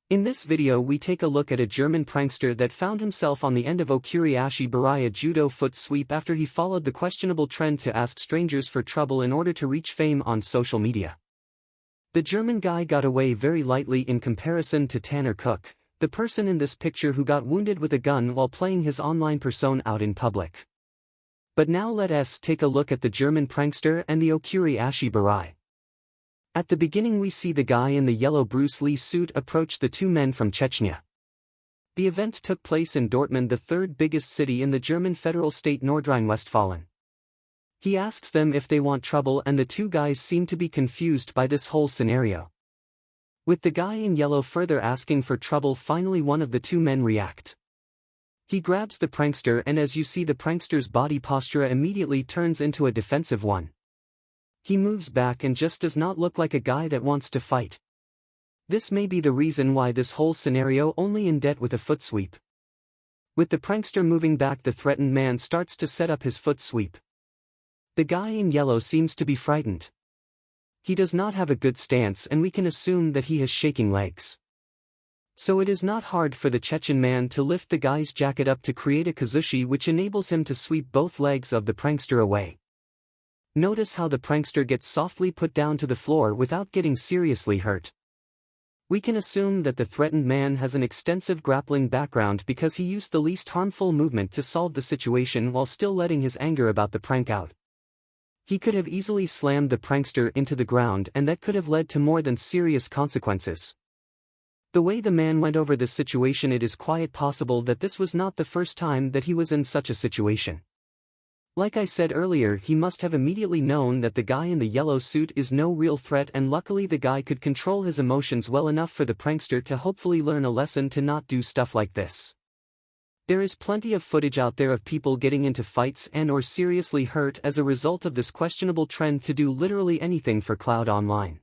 In this video we take a look at a German prankster that found himself on the end of Okuriashi Baraya judo foot sweep after he followed the questionable trend to ask strangers for trouble in order to reach fame on social media. The German guy got away very lightly in comparison to Tanner Cook, the person in this picture who got wounded with a gun while playing his online persona out in public. But now let us take a look at the German prankster and the Okuriashi Baraya. At the beginning we see the guy in the yellow Bruce Lee suit approach the two men from Chechnya. The event took place in Dortmund, the third biggest city in the German federal state Nordrhein-Westfalen. He asks them if they want trouble and the two guys seem to be confused by this whole scenario. With the guy in yellow further asking for trouble, finally one of the two men react. He grabs the prankster and as you see the prankster's body posture immediately turns into a defensive one. He moves back and just does not look like a guy that wants to fight. This may be the reason why this whole scenario only in debt with a foot sweep. With the prankster moving back, the threatened man starts to set up his foot sweep. The guy in yellow seems to be frightened. He does not have a good stance and we can assume that he has shaking legs. So it is not hard for the Chechen man to lift the guy's jacket up to create a kazushi which enables him to sweep both legs of the prankster away. Notice how the prankster gets softly put down to the floor without getting seriously hurt. We can assume that the threatened man has an extensive grappling background because he used the least harmful movement to solve the situation while still letting his anger about the prank out. He could have easily slammed the prankster into the ground and that could have led to more than serious consequences. The way the man went over this situation, it is quite possible that this was not the first time that he was in such a situation. Like I said earlier, he must have immediately known that the guy in the yellow suit is no real threat, and luckily the guy could control his emotions well enough for the prankster to hopefully learn a lesson to not do stuff like this. There is plenty of footage out there of people getting into fights and or seriously hurt as a result of this questionable trend to do literally anything for clout online.